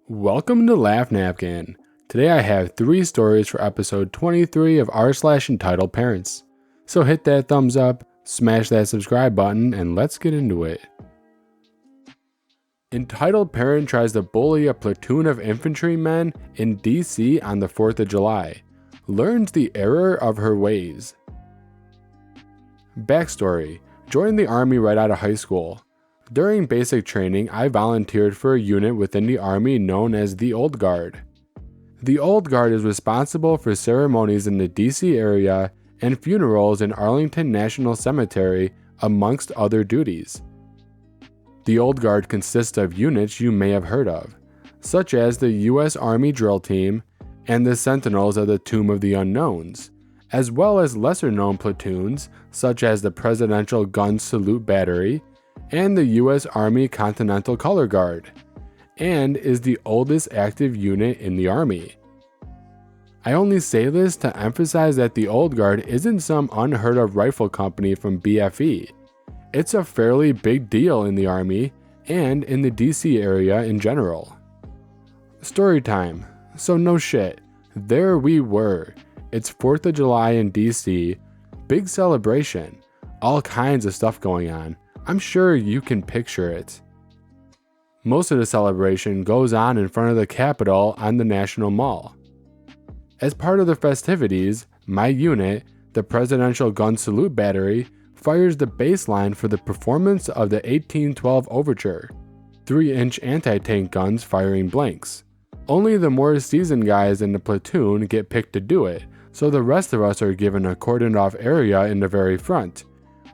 Welcome to LaughNapkin. Today I have 3 stories for episode 23 of r/EntitledParents. So hit that thumbs up, smash that subscribe button, and let's get into it. Entitled parent tries to bully a platoon of infantry men in DC on the 4th of July. Learns the error of her ways. Backstory: joined the Army right out of high school. During basic training, I volunteered for a unit within the Army known as the Old Guard. The Old Guard is responsible for ceremonies in the DC area and funerals in Arlington National Cemetery, amongst other duties. The Old Guard consists of units you may have heard of, such as the U.S. Army Drill Team and the Sentinels of the Tomb of the Unknowns, as well as lesser-known platoons such as the Presidential Gun Salute Battery and the U.S. Army Continental Color Guard, and is the oldest active unit in the Army. I only say this to emphasize that the Old Guard isn't some unheard of rifle company from BFE. It's a fairly big deal in the Army and in the DC area in general. Story time. So no shit, there we were. It's 4th of July in DC, big celebration, all kinds of stuff going on. I'm sure you can picture it. Most of the celebration goes on in front of the Capitol on the National Mall. As part of the festivities, my unit, the Presidential Gun Salute Battery, fires the baseline for the performance of the 1812 Overture, 3-inch anti-tank guns firing blanks. Only the more seasoned guys in the platoon get picked to do it, so the rest of us are given a cordoned-off area in the very front.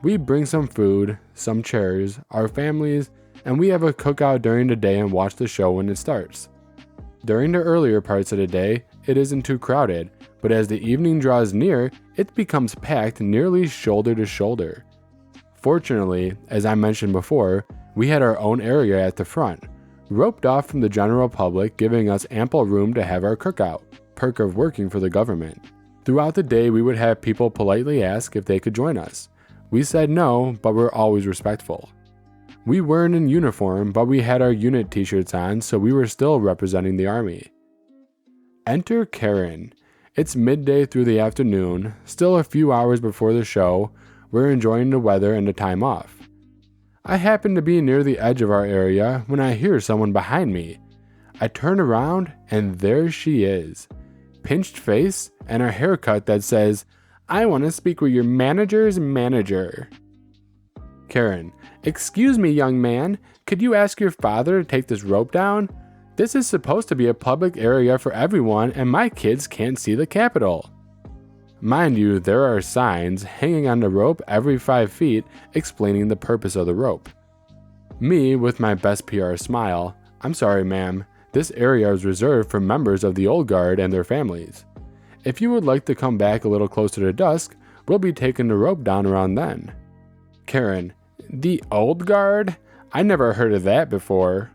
We bring some food, some chairs, our families, and we have a cookout during the day and watch the show when it starts. During the earlier parts of the day, it isn't too crowded, but as the evening draws near, it becomes packed nearly shoulder to shoulder. Fortunately, as I mentioned before, we had our own area at the front, roped off from the general public, giving us ample room to have our cookout, perk of working for the government. Throughout the day, we would have people politely ask if they could join us. We said no, but we're always respectful. We weren't in uniform, but we had our unit t-shirts on, so we were still representing the Army. Enter Karen. It's midday through the afternoon, still a few hours before the show. We're enjoying the weather and the time off. I happen to be near the edge of our area when I hear someone behind me. I turn around and there she is. Pinched face and a haircut that says, "I want to speak with your manager's manager." Karen: "Excuse me, young man, could you ask your father to take this rope down? This is supposed to be a public area for everyone and my kids can't see the Capitol." Mind you, there are signs hanging on the rope every 5 feet explaining the purpose of the rope. Me, with my best PR smile: "I'm sorry, ma'am, this area is reserved for members of the Old Guard and their families. If you would like to come back a little closer to dusk, we'll be taking the rope down around then." Karen: "The Old Guard? I never heard of that before."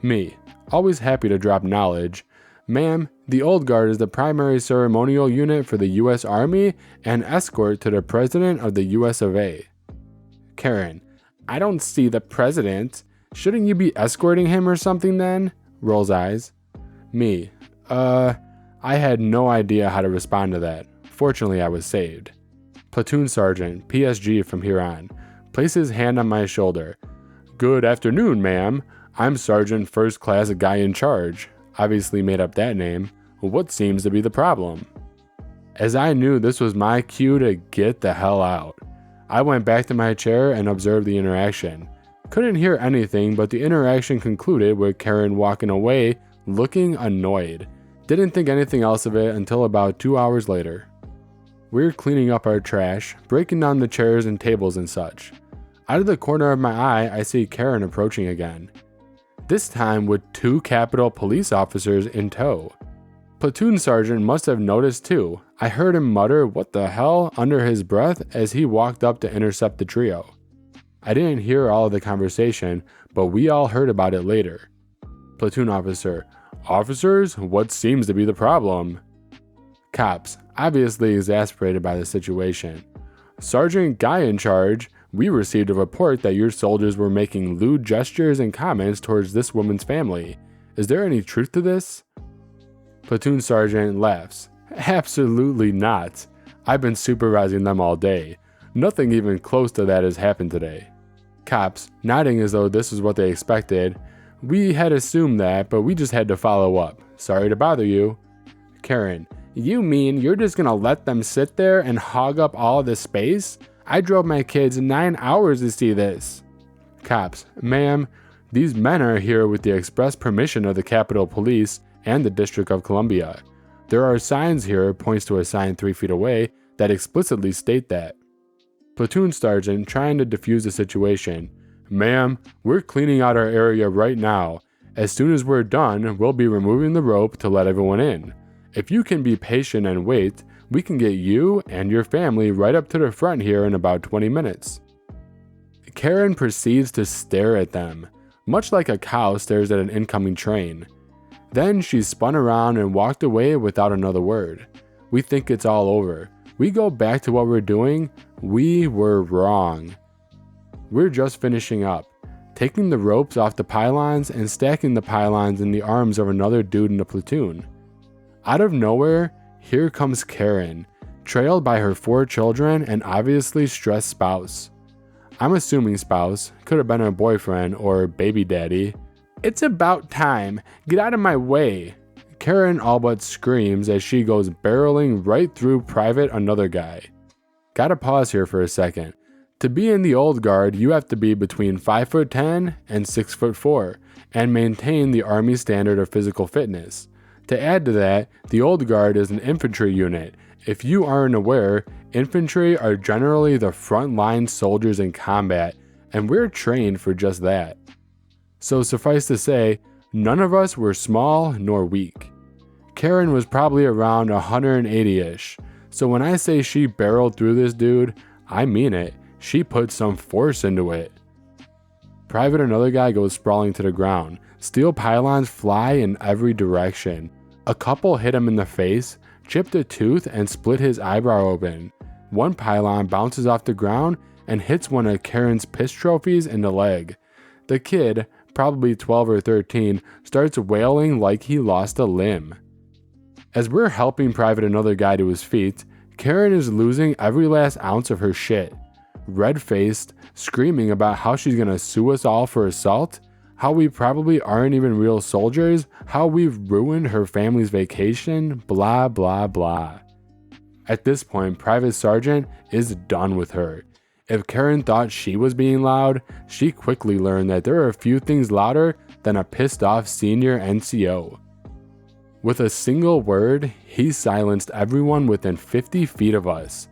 Me, always happy to drop knowledge: "Ma'am, the Old Guard is the primary ceremonial unit for the U.S. Army and escort to the President of the U.S. of A." Karen: "I don't see the President. Shouldn't you be escorting him or something then?" Rolls eyes. Me, I had no idea how to respond to that. Fortunately, I was saved. Platoon Sergeant, PSG from here on, places hand on my shoulder. "Good afternoon, ma'am. I'm Sergeant First Class Guy in Charge." Obviously made up that name. What seems to be the problem? As I knew this was my cue to get the hell out, I went back to my chair and observed the interaction. Couldn't hear anything, but the interaction concluded with Karen walking away looking annoyed. Didn't think anything else of it until about 2 hours later. We're cleaning up our trash, breaking down the chairs and tables and such. Out of the corner of my eye, I see Karen approaching again. This time with 2 Capitol police officers in tow. Platoon Sergeant must have noticed too. I heard him mutter "what the hell" under his breath as he walked up to intercept the trio. I didn't hear all of the conversation, but we all heard about it later. Platoon Officer: "Officers, what seems to be the problem?" Cops, obviously exasperated by the situation: "Sergeant Guy in Charge, we received a report that your soldiers were making lewd gestures and comments towards this woman's family. Is there any truth to this? Platoon sergeant laughs. Absolutely not. I've been supervising them all day. Nothing even close to that has happened today. Cops, nodding as though this is what they expected. We had assumed that, but we just had to follow up. Sorry to bother you. Karen, you mean you're just gonna let them sit there and hog up all the space? I drove my kids 9 hours to see this. Cops, ma'am, these men are here with the express permission of the Capitol Police and the District of Columbia. There are signs here, points to a sign 3 feet away, that explicitly state that. Platoon sergeant trying to defuse the situation. Ma'am, we're cleaning out our area right now. As soon as we're done, we'll be removing the rope to let everyone in. If you can be patient and wait, we can get you and your family right up to the front here in about 20 minutes. Karen proceeds to stare at them, much like a cow stares at an incoming train. Then she spun around and walked away without another word. We think it's all over. We go back to what we're doing. We were wrong. We're just finishing up, taking the ropes off the pylons and stacking the pylons in the arms of another dude in the platoon. Out of nowhere, here comes Karen, trailed by her 4 children and obviously stressed spouse. I'm assuming spouse, could have been her boyfriend or baby daddy. It's about time, get out of my way. Karen all but screams as she goes barreling right through Private Another Guy. Gotta pause here for a second. To be in the old guard, you have to be between 5'10" and 6'4" and maintain the Army standard of physical fitness. To add to that, the old guard is an infantry unit. If you aren't aware, infantry are generally the frontline soldiers in combat, and we're trained for just that. So suffice to say, none of us were small nor weak. Karen was probably around 180-ish, so when I say she barreled through this dude, I mean it. She put some force into it. Private Another Guy goes sprawling to the ground. Steel pylons fly in every direction. A couple hit him in the face, chipped a tooth, and split his eyebrow open. One pylon bounces off the ground and hits one of Karen's piss trophies in the leg. The kid, probably 12 or 13, starts wailing like he lost a limb. As we're helping Private Another Guy to his feet, Karen is losing every last ounce of her shit. Red-faced, screaming about how she's gonna sue us all for assault, how we probably aren't even real soldiers, how we've ruined her family's vacation, blah blah blah. At this point, Private Sergeant is done with her. If Karen thought she was being loud, she quickly learned that there are a few things louder than a pissed off senior NCO. With a single word, he silenced everyone within 50 feet of us.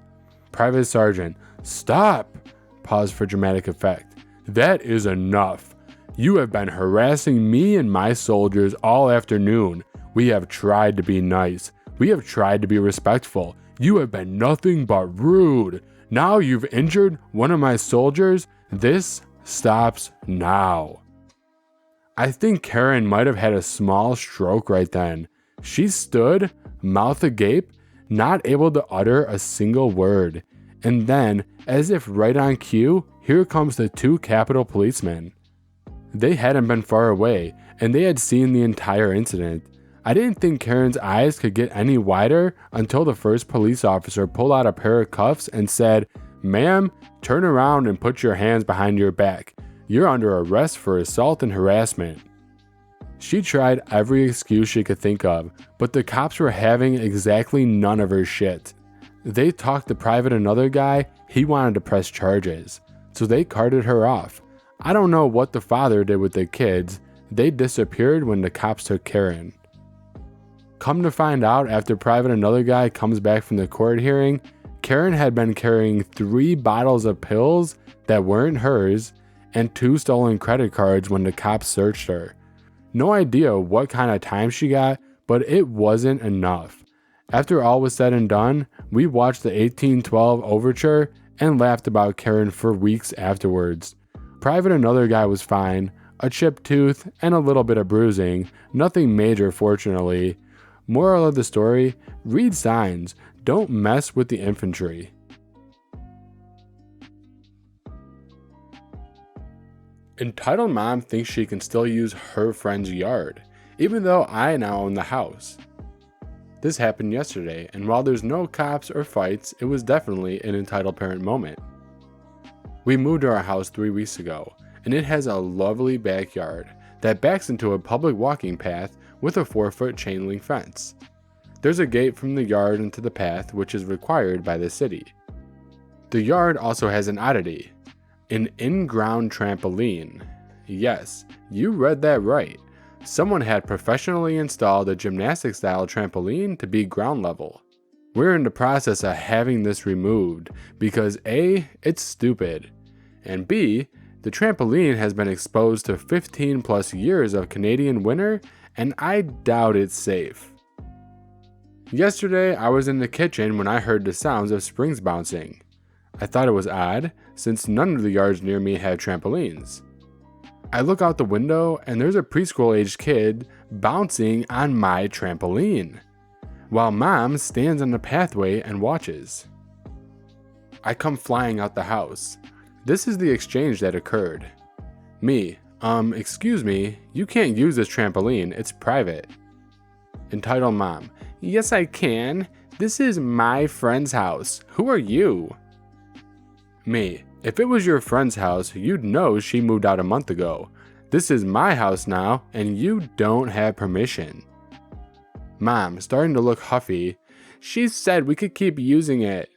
Private Sergeant, stop! Pause for dramatic effect. That is enough. You have been harassing me and my soldiers all afternoon. We have tried to be nice. We have tried to be respectful. You have been nothing but rude. Now you've injured one of my soldiers. This stops now. I think Karen might have had a small stroke right then. She stood, mouth agape, not able to utter a single word. And then, as if right on cue, here comes the 2 Capitol policemen. They hadn't been far away, and they had seen the entire incident. I didn't think Karen's eyes could get any wider until the first police officer pulled out a pair of cuffs and said, "Ma'am, turn around and put your hands behind your back. You're under arrest for assault and harassment." She tried every excuse she could think of, but the cops were having exactly none of her shit. They talked to Private Another Guy, he wanted to press charges, so they carted her off. I don't know what the father did with the kids. They disappeared when the cops took Karen. Come to find out, after Private Another Guy comes back from the court hearing, Karen had been carrying 3 bottles of pills that weren't hers and 2 stolen credit cards when the cops searched her. No idea what kind of time she got, but it wasn't enough. After all was said and done, we watched the 1812 Overture and laughed about Karen for weeks afterwards. Private Another Guy was fine, a chipped tooth and a little bit of bruising, nothing major fortunately. Moral of the story, read signs, don't mess with the infantry. Entitled mom thinks she can still use her friend's yard. even though I now own the house. This happened yesterday, and while there's no cops or fights, it was definitely an entitled parent moment. We moved to our house 3 weeks ago, and it has a lovely backyard that backs into a public walking path with a 4-foot chain link fence. There's a gate from the yard into the path, which is required by the city. The yard also has an oddity, an in-ground trampoline. Yes, you read that right. Someone had professionally installed a gymnastic-style trampoline to be ground level. We're in the process of having this removed because A, it's stupid, and B, the trampoline has been exposed to 15 plus years of Canadian winter, and I doubt it's safe. Yesterday, I was in the kitchen when I heard the sounds of springs bouncing. I thought it was odd, since none of the yards near me had trampolines. I look out the window and there's a preschool-aged kid bouncing on my trampoline, while mom stands on the pathway and watches. I come flying out the house. This is the exchange that occurred. Me, excuse me, you can't use this trampoline, it's private. Entitled mom, yes I can, this is my friend's house, who are you? Me, if it was your friend's house, you'd know she moved out a month ago. This is my house now, and you don't have permission. Mom, starting to look huffy, she said we could keep using it.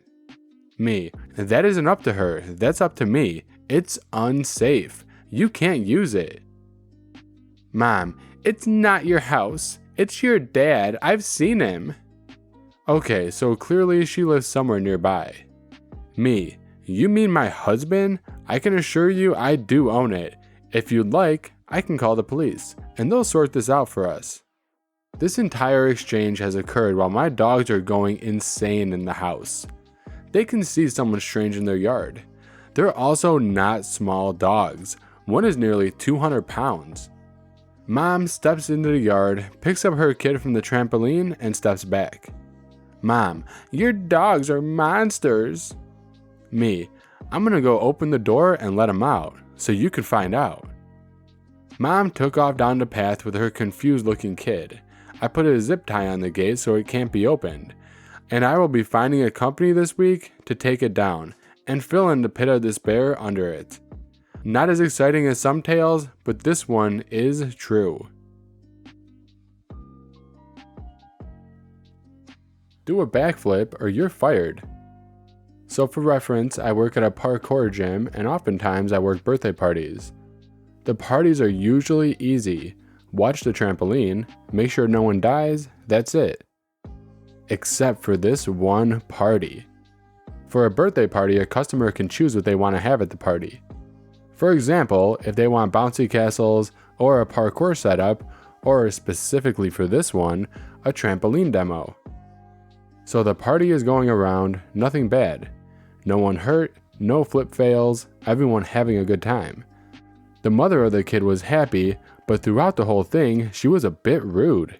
Me, that isn't up to her, that's up to me. It's unsafe. You can't use it. Mom, it's not your house. It's your dad. I've seen him. Okay, so clearly she lives somewhere nearby. Me, you mean my husband? I can assure you I do own it. If you'd like, I can call the police, and they'll sort this out for us. This entire exchange has occurred while my dogs are going insane in the house. They can see someone strange in their yard. They're also not small dogs. One is nearly 200 pounds. Mom steps into the yard, picks up her kid from the trampoline, and steps back. Mom, your dogs are monsters. Me, I'm gonna go open the door and let them out, so you can find out. Mom took off down the path with her confused looking kid. I put a zip tie on the gate so it can't be opened, and I will be finding a company this week to take it down and fill in the pit of despair under it. Not as exciting as some tales, but this one is true. Do a backflip or you're fired. So for reference, I work at a parkour gym and oftentimes I work birthday parties. The parties are usually easy. Watch the trampoline, make sure no one dies, that's it. Except for this one party. For a birthday party, a customer can choose what they want to have at the party. For example, if they want bouncy castles or a parkour setup, or specifically for this one, a trampoline demo. So the party is going around, nothing bad. No one hurt, no flip fails, everyone having a good time. The mother of the kid was happy, but throughout the whole thing, she was a bit rude.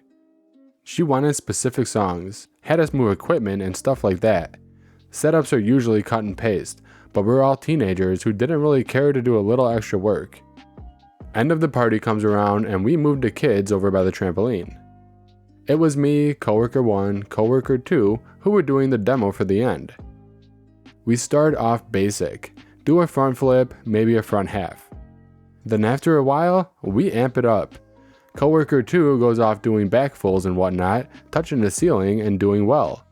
She wanted specific songs, had us move equipment and stuff like that. Setups are usually cut and paste, but we're all teenagers who didn't really care to do a little extra work. End of the party comes around and we moved the kids over by the trampoline. It was me, coworker 1, coworker 2 who were doing the demo for the end. We start off basic, do a front flip, maybe a front half. Then after a while, we amp it up. Coworker 2 goes off doing backfulls and whatnot, touching the ceiling and doing well.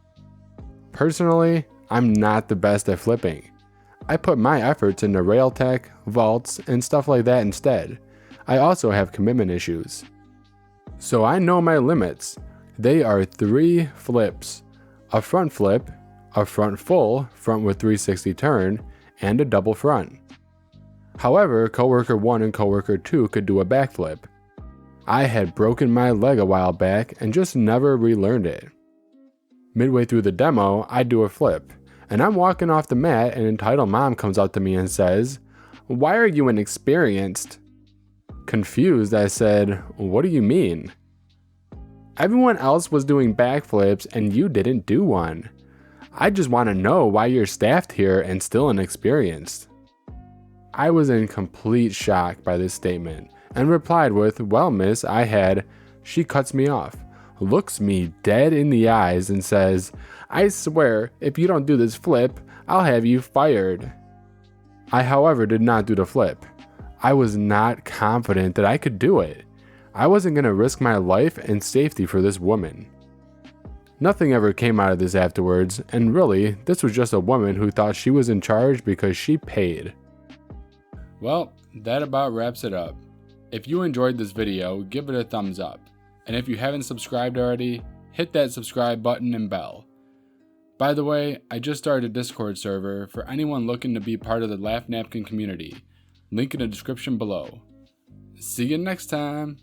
Personally, I'm not the best at flipping. I put my efforts into rail tech, vaults, and stuff like that instead. I also have commitment issues. So I know my limits. They are 3 flips. A front flip, a front full, front with 360 turn, and a double front. However, coworker 1 and coworker 2 could do a backflip. I had broken my leg a while back and just never relearned it. Midway through the demo, I do a flip, and I'm walking off the mat and entitled mom comes up to me and says, "Why are you inexperienced?" Confused, I said, "What do you mean?" "Everyone else was doing backflips and you didn't do one. I just want to know why you're staffed here and still inexperienced." I was in complete shock by this statement and replied with, "Well, miss, I had She cuts me off, looks me dead in the eyes, and says, "I swear, if you don't do this flip, I'll have you fired." I, however, did not do the flip. I was not confident that I could do it. I wasn't going to risk my life and safety for this woman. Nothing ever came out of this afterwards, and really, this was just a woman who thought she was in charge because she paid. Well, that about wraps it up. If you enjoyed this video, give it a thumbs up. And if you haven't subscribed already, hit that subscribe button and bell. By the way, I just started a Discord server for anyone looking to be part of the LaughNapkin community. Link in the description below. See you next time.